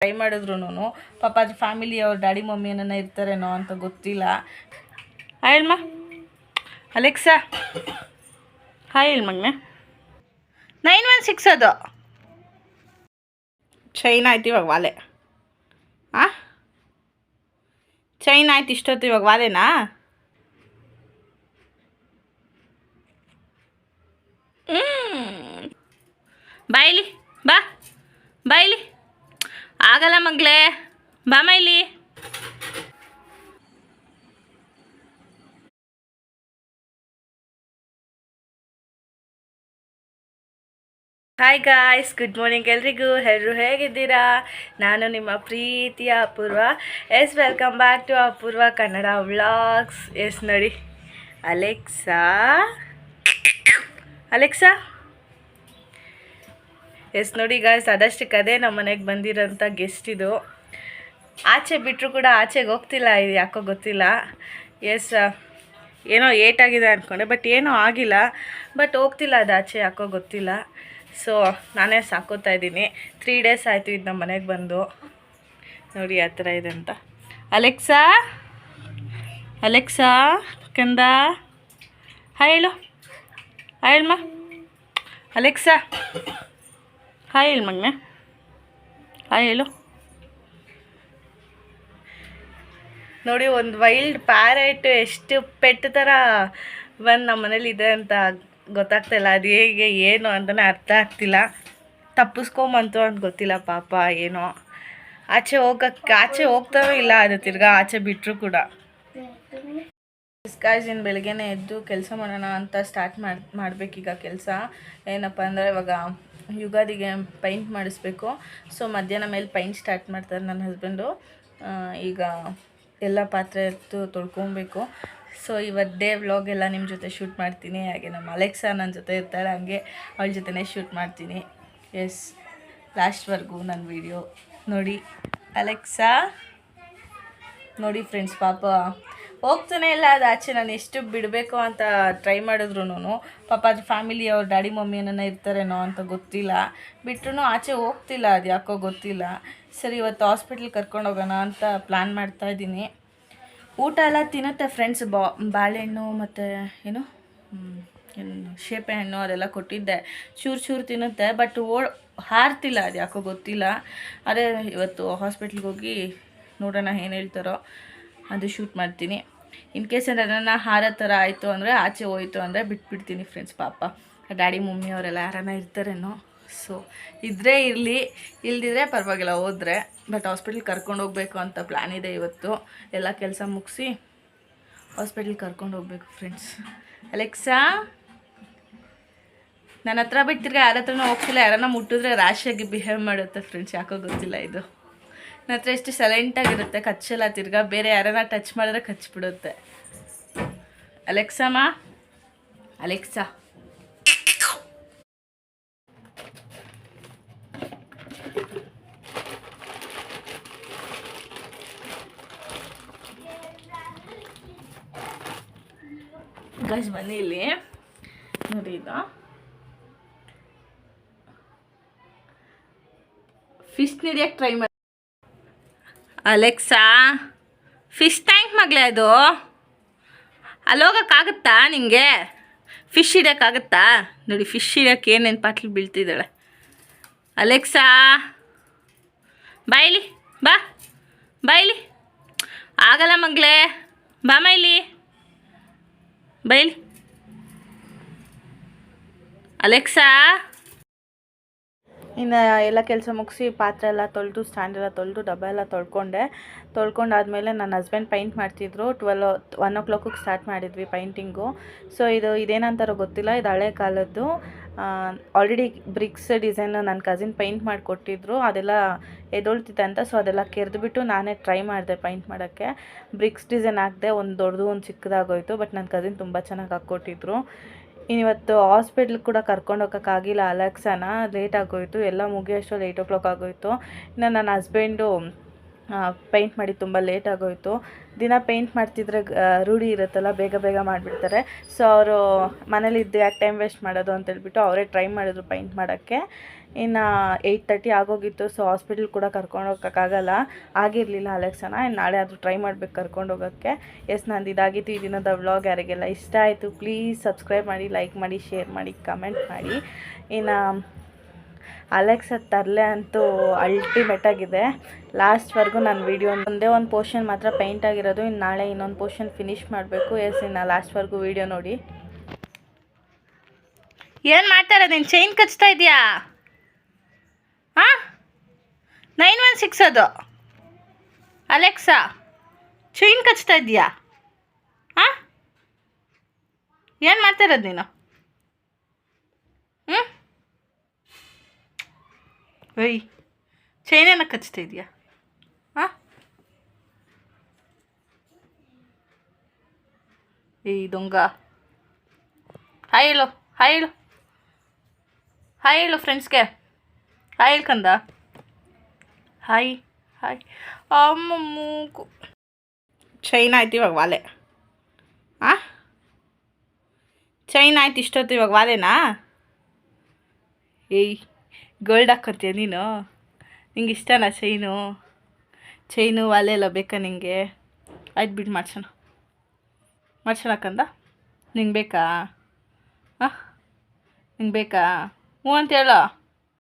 Try ಮಾಡಿದ್ರು ಪಾಪ ಅದ್ರ ಫ್ಯಾಮಿಲಿ ಅವ್ರ ಡ್ಯಾಡಿ ಮಮ್ಮಿ ಏನನ್ನ ಇರ್ತಾರೇನೋ ಅಂತ ಗೊತ್ತಿಲ್ಲ. ಹಾಯ್ ಹೇಳ್ಮ ಅಲೆಕ್ಸಾ, ಹಾಯ್ ಹೇಳಿ ಮಗನೆ. 916 ಅದು ಚೈನ್ ಆಯ್ತು ಇವಾಗ ವಾಲೆ. ಚೈನ್ ಆಯ್ತು ಇಷ್ಟೊತ್ತು, ಇವಾಗ ವಾಲೆನಾ? ಬಾಯಿಲಿ ಬಾ, ಬಾಯಿಲಿ ಆಗಲ್ಲ ಮಗಳೇ, ಬಾ ಮೈಲಿ. ಹಾಯ್ ಗಾಯ್ಸ್, ಗುಡ್ ಮಾರ್ನಿಂಗ್ ಎಲ್ರಿಗೂ. ಎಲ್ಲರೂ ಹೇಗಿದ್ದೀರಾ? ನಾನು ನಿಮ್ಮ ಪ್ರೀತಿಯ Apoorva. Welcome back to Apoorva Kannada vlogs. ನೋಡಿ ಅಲೆಕ್ಸಾ, ಅಲೆಕ್ಸಾ ನೋಡಿ ಗಾಯ್ಸ್, ಅದಷ್ಟಕ್ಕೆ ಅದೇ ನಮ್ಮ ಮನೆಗೆ ಬಂದಿರೋಂಥ ಗೆಸ್ಟ್ ಇದು. ಆಚೆ ಬಿಟ್ಟರು ಕೂಡ ಆಚೆಗೆ ಹೋಗ್ತಿಲ್ಲ, ಇದು ಯಾಕೋ ಗೊತ್ತಿಲ್ಲ. ಏನೋ ಏಟಾಗಿದೆ ಅಂದ್ಕೊಂಡೆ, ಬಟ್ ಏನೂ ಆಗಿಲ್ಲ. ಬಟ್ ಹೋಗ್ತಿಲ್ಲ ಅದು ಆಚೆ, ಯಾಕೋ ಗೊತ್ತಿಲ್ಲ. ಸೊ ನಾನೇ ಸಾಕೋತಾ ಇದ್ದೀನಿ. 3 ಡೇಸ್ ಆಯಿತು ಇದು ನಮ್ಮ ಮನೆಗೆ ಬಂದು. ನೋಡಿ ಆ ಥರ ಇದೆ ಅಂತ. ಅಲೆಕ್ಸಾ, ಅಲೆಕ್ಸಾ ಕಂದ, ಹಾಯ್ ಹೇಳು, ಹಾಯ್ ಹೇಳಮ್ಮ ಅಲೆಕ್ಸಾ, ಹಾಯ್ ಹೇಳು ಮಗನೆ, ಹಾಯ್ ಹೇಳು. ನೋಡಿ ಒಂದು ವೈಲ್ಡ್ ಪ್ಯಾರೆಟ್ ಎಷ್ಟು ಪೆಟ್ಟು ಥರ ಬಂದು ನಮ್ಮ ಮನೇಲಿ ಇದೆ ಅಂತ ಗೊತ್ತಾಗ್ತಾಯಿಲ್ಲ. ಅದು ಹೇಗೆ ಏನು ಅಂತಲೇ ಅರ್ಥ ಆಗ್ತಿಲ್ಲ. ತಪ್ಪಿಸ್ಕೊಂಬಂತು ಅಂತ ಗೊತ್ತಿಲ್ಲ ಪಾಪ. ಏನೋ ಆಚೆ ಹೋಗ್ತಾನೂ ಇಲ್ಲ ಅದು, ತಿರ್ಗಾ ಆಚೆ ಬಿಟ್ಟರು ಕೂಡ. ಗಾಯ್ಸ್, ಇನ್ನು ಬೆಳಗ್ಗೆನೇ ಎದ್ದು ಕೆಲಸ ಮಾಡೋಣ ಅಂತ ಸ್ಟಾರ್ಟ್ ಮಾಡಬೇಕೀಗ ಕೆಲಸ. ಏನಪ್ಪ ಅಂದರೆ ಇವಾಗ ಯುಗಾದಿಗೆ ಪೈಂಟ್ ಮಾಡಿಸ್ಬೇಕು. ಸೊ ಮಧ್ಯಾಹ್ನ ಮೇಲೆ ಪೈಂಟ್ ಸ್ಟಾರ್ಟ್ ಮಾಡ್ತಾರೆ ನನ್ನ ಹಸ್ಬೆಂಡು. ಈಗ ಎಲ್ಲ ಪಾತ್ರೆ ಎತ್ತು ತೊಳ್ಕೊಬೇಕು. ಸೊ ಇವತ್ತು ಡೇ ವ್ಲಾಗ್ ಎಲ್ಲ ನಿಮ್ಮ ಜೊತೆ ಶೂಟ್ ಮಾಡ್ತೀನಿ. ಹಾಗೆ ನಮ್ಮ ಅಲೆಕ್ಸಾ ನನ್ನ ಜೊತೆ ಇರ್ತಾಳೆ, ಹಂಗೆ ಅವಳ ಜೊತೆನೇ ಶೂಟ್ ಮಾಡ್ತೀನಿ. ಲಾಸ್ಟ್ವರೆಗೂ ನನ್ನ ವಿಡಿಯೋ ನೋಡಿ. ಅಲೆಕ್ಸಾ ನೋಡಿ ಫ್ರೆಂಡ್ಸ್, ಪಾಪ ಹೋಗ್ತಾನೆ ಇಲ್ಲ ಅದು ಆಚೆ. ನಾನು ಎಷ್ಟು ಬಿಡಬೇಕು ಅಂತ ಟ್ರೈ ಮಾಡಿದ್ರು ಪಾಪ ಅದ್ರ ಫ್ಯಾಮಿಲಿ ಅವ್ರ ಡ್ಯಾಡಿ ಮಮ್ಮಿ ಏನನ್ನ ಇರ್ತಾರೇನೋ ಅಂತ ಗೊತ್ತಿಲ್ಲ. ಬಿಟ್ಟರು ಆಚೆ ಹೋಗ್ತಿಲ್ಲ, ಅದು ಯಾಕೋ ಗೊತ್ತಿಲ್ಲ. ಸರಿ ಇವತ್ತು ಹಾಸ್ಪಿಟ್ಲಿಗೆ ಕರ್ಕೊಂಡು ಹೋಗೋಣ ಅಂತ ಪ್ಲ್ಯಾನ್ ಮಾಡ್ತಾಯಿದ್ದೀನಿ. ಊಟ ಎಲ್ಲ ತಿನ್ನುತ್ತೆ ಫ್ರೆಂಡ್ಸ್. ಬಾಳೆಹಣ್ಣು ಮತ್ತು ಏನು ಶೇಪೆ ಹಣ್ಣು ಅದೆಲ್ಲ ಕೊಟ್ಟಿದ್ದೆ, ಚೂರು ತಿನ್ನುತ್ತೆ. ಬಟ್ ಹಾರ್ತಿಲ್ಲ, ಅದು ಯಾಕೋ ಗೊತ್ತಿಲ್ಲ. ಅದೇ ಇವತ್ತು ಹಾಸ್ಪಿಟ್ಲಿಗೆ ಹೋಗಿ ನೋಡೋಣ ಏನು ಹೇಳ್ತಾರೋ, ಅದು ಶೂಟ್ ಮಾಡ್ತೀನಿ. ಇನ್ ಕೇಸ್ ಏನಾರ ಹಾರ ಥರ ಆಯಿತು ಅಂದರೆ, ಆಚೆ ಹೋಯ್ತು ಅಂದರೆ ಬಿಟ್ಬಿಡ್ತೀನಿ ಫ್ರೆಂಡ್ಸ್. ಪಾಪ ಡ್ಯಾಡಿ ಮಮ್ಮಿ ಅವರೆಲ್ಲ ಯಾರನ್ನ ಇರ್ತಾರೇನೋ. ಸೊ ಇದ್ದರೆ ಇರಲಿ, ಇಲ್ದಿದ್ರೆ ಪರವಾಗಿಲ್ಲ ಹೋದರೆ. ಬಟ್ ಹಾಸ್ಪಿಟ್ಲಿಗೆ ಕರ್ಕೊಂಡು ಹೋಗಬೇಕು ಅಂತ ಪ್ಲ್ಯಾನ್ ಇದೆ ಇವತ್ತು. ಎಲ್ಲ ಕೆಲಸ ಮುಗಿಸಿ ಹಾಸ್ಪಿಟ್ಲಿಗೆ ಕರ್ಕೊಂಡು ಹೋಗ್ಬೇಕು ಫ್ರೆಂಡ್ಸ್. ಅಲೆಕ್ಸಾ ನನ್ನ ಹತ್ರ ಬಿಟ್ಟಿರ್ಗೆ ಯಾರ ಹತ್ರನೂ ಹೋಗ್ತಿಲ್ಲ. ಯಾರನ್ನ ಮುಟ್ಟಿದ್ರೆ ರ್ಯಾಶಾಗಿ ಬಿಹೇವ್ ಮಾಡುತ್ತೆ ಫ್ರೆಂಡ್ಸ್, ಯಾಕೋ ಗೊತ್ತಿಲ್ಲ. ಇದು ನನ್ನ ಹತ್ರ ಎಷ್ಟು ಸೈಲೆಂಟಾಗಿರುತ್ತೆ, ಕಚ್ಚಲ್ಲ. ತಿರ್ಗಾ ಬೇರೆ ಯಾರನ್ನ ಟಚ್ ಮಾಡಿದ್ರೆ ಕಚ್ಚಿಬಿಡುತ್ತೆ. ಅಲೆಕ್ಸಮ್ಮ, ಅಲೆಕ್ಸಾ ಗಜ್ ಬನ್ನಿ ಇಲ್ಲಿ ನೋಡಿ. ಇದು ಫಿಶ್ ಹಿಡಿಯೋಕ್ಕೆ ಟ್ರೈ ಮಾಡಿ. ಅಲೆಕ್ಸಾ, ಫಿಶ್ ಟ್ಯಾಂಕ್ ಮಗಳೇ ಅದು, ಅಲ್ಲೋಗೋಕ್ಕಾಗುತ್ತಾ ನಿಂಗೆ? ಫಿಶ್ ಹಿಡಿಯೋಕ್ಕಾಗುತ್ತಾ? ನೋಡಿ ಫಿಶ್ ಹಿಡಿಯೋಕ್ಕೆ ಏನೇನು ಪಾಟ್ಲಿ ಬೀಳ್ತಿದ್ದಾಳೆ. ಅಲೆಕ್ಸಾ ಬಾಯಿಲಿ ಬಾ, ಬಾಯಿಲಿ ಆಗಲ್ಲ ಮಗಳೇ, ಬಾ ಮೈಲಿ, ಬೈಲಿ. ಅಲೆಕ್ಸಾ ಇನ್ನು ಎಲ್ಲ ಕೆಲಸ ಮುಗಿಸಿ ಪಾತ್ರೆ ಎಲ್ಲ ತೊಳೆದು, ಸ್ಟ್ಯಾಂಡ್ ಎಲ್ಲ ತೊಳೆದು, ಡಬ್ಬ ಎಲ್ಲ ತೊಳ್ಕೊಂಡಾದ್ಮೇಲೆ ನನ್ನ ಹಸ್ಬೆಂಡ್ ಪೈಂಟ್ ಮಾಡ್ತಿದ್ರು. 1 o'clock ಸ್ಟಾರ್ಟ್ ಮಾಡಿದ್ವಿ ಪೈಂಟಿಂಗು. ಸೊ ಇದೇನಂತಾರೋ ಗೊತ್ತಿಲ್ಲ, ಇದು ಹಳೆ ಕಾಲದ್ದು. ಆಲ್ರೆಡಿ ಬ್ರಿಕ್ಸ್ ಡಿಸೈನ್ ನನ್ನ ಕಸಿನ್ ಪೈಂಟ್ ಮಾಡಿಕೊಟ್ಟಿದ್ರು. ಅದೆಲ್ಲ ಎದೊಳ್ತಿದೆ ಅಂತ, ಸೊ ಅದೆಲ್ಲ ಕೆರೆದುಬಿಟ್ಟು ನಾನೇ ಟ್ರೈ ಮಾಡಿದೆ ಪೈಂಟ್ ಮಾಡೋಕ್ಕೆ. ಬ್ರಿಕ್ಸ್ ಡಿಸೈನ್ ಹಾಕಿದೆ, ಒಂದು ದೊಡ್ಡದು ಒಂದು ಚಿಕ್ಕದಾಗೋಯ್ತು. ಬಟ್ ನನ್ನ ಕಸಿನ್ ತುಂಬ ಚೆನ್ನಾಗಿ ಹಾಕ್ಕೊಟ್ಟಿದ್ರು. ಇವತ್ತು ಹಾಸ್ಪಿಟ್ಲಿಗೆ ಕೂಡ ಕರ್ಕೊಂಡು ಹೋಗೋಕ್ಕಾಗಿಲ್ಲ ಅಲೆಕ್ಸಾನ, ಲೇಟ್ ಆಗೋಯಿತು. ಎಲ್ಲ ಮುಗಿಯೋಷ್ಟು 8 o'clock ಆಗೋಯಿತು. ಇನ್ನು ನನ್ನ ಹಸ್ಬೆಂಡು ಪೇಂಟ್ ಮಾಡಿ ತುಂಬ ಲೇಟ್ ಆಗೋಯಿತು. ದಿನ ಪೇಂಟ್ ಮಾಡ್ತಿದ್ರೆ ರೂಢಿ ಇರುತ್ತಲ್ಲ, ಬೇಗ ಬೇಗ ಮಾಡಿಬಿಡ್ತಾರೆ. ಸೊ ಅವರು ಮನೇಲಿದ್ದು ಯಾಕೆ ಟೈಮ್ ವೇಸ್ಟ್ ಮಾಡೋದು ಅಂತೇಳ್ಬಿಟ್ಟು ಅವರೇ ಟ್ರೈ ಮಾಡಿದ್ರು ಪೇಂಟ್ ಮಾಡೋಕ್ಕೆ. ಇನ್ನು 8:30 ಆಗೋಗಿತ್ತು. ಸೊ ಹಾಸ್ಪಿಟ್ಲ್ ಕೂಡ ಕರ್ಕೊಂಡು ಹೋಗೋಕ್ಕಾಗಲ್ಲ, ಆಗಿರಲಿಲ್ಲ ಅಲೆಕ್ಸನ. ನಾಳೆ ಆದರೂ ಟ್ರೈ ಮಾಡಬೇಕು ಕರ್ಕೊಂಡು ಹೋಗೋಕ್ಕೆ. ನಂದು ಇದಾಗಿತ್ತು ಈ ದಿನದ ವ್ಲಾಗ್. ಯಾರಿಗೆಲ್ಲ ಇಷ್ಟ ಆಯಿತು ಪ್ಲೀಸ್ ಸಬ್ಸ್ಕ್ರೈಬ್ ಮಾಡಿ, ಲೈಕ್ ಮಾಡಿ, ಶೇರ್ ಮಾಡಿ, ಕಮೆಂಟ್ ಮಾಡಿ. ಇನ್ನು ಅಲೆಕ್ಸ ತರಲೆ ಅಂತೂ ಅಲ್ಟಿಮೇಟ್ ಆಗಿದೆ. ಲಾಸ್ಟ್ವರೆಗೂ ನಾನು ವೀಡಿಯೋ ಒಂದೇ ಒಂದು ಪೋರ್ಷನ್ ಮಾತ್ರ ಪೇಂಟ್ ಆಗಿರೋದು. ಇನ್ನು ನಾಳೆ ಇನ್ನೊಂದು ಪೋರ್ಷನ್ ಫಿನಿಷ್ ಮಾಡಬೇಕು. ಇನ್ನು ಲಾಸ್ಟ್ವರೆಗೂ ವೀಡಿಯೋ ನೋಡಿ. ಏನು ಮಾಡ್ತಾ ಇರೋದು ನೀನು? ಚೈನ್ ಕಚ್ತಾ ಇದೆಯಾ? ಹಾಂ, 916 ಅದು ಅಲೆಕ್ಸಾ, ಚೈನ್ ಕಚ್ತಾ ಇದೆಯಾ? ಹಾಂ, ಏನು ಮಾಡ್ತಾ ಇರೋದು ನೀನು? ಒಯ್, ಚೈನೇನ ಕಚ್ತಾ ಇದೆಯಾ? ಹಾಂ, ಈ ದೊಂಗ. ಹಾಯ್ ಹೇಳು, ಹಾಯ್ ಹೇಳು, ಹಾಯ್ ಹೇಳು ಫ್ರೆಂಡ್ಸ್ಗೆ. ಹಾಯ್ ಹೇಳ್ಕಂದ, ಹಾಯ್ ಹಾಯ್. ಅಮ್ಮ ಮೂಗು. ಚೈನ್ ಆಯ್ತು ಇವಾಗ ವಾಲೆ. ಹಾಂ, ಚೈನ್ ಆಯ್ತು ಇಷ್ಟೊತ್ತು, ಇವಾಗ ವಾಲೆನಾ? ಏಯ್, ಗೋಲ್ಡ್ ಹಾಕ್ಕೊತೀಯ ನೀನು? ನಿಂಗೆ ಇಷ್ಟನಾ ಚೈನು ವಾಲೆ ಎಲ್ಲ ಬೇಕಾ ನಿಂಗೆ? ಆಯ್ತು ಬಿಡು, ಮಾಡ್ಸೋಣ ಕಂದ. ನಿಂಗೆ ಬೇಕಾ? ಹಾಂ, ನಿಂಗೆ ಬೇಕಾ? ಹ್ಞೂ ಅಂತ ಹೇಳೋ.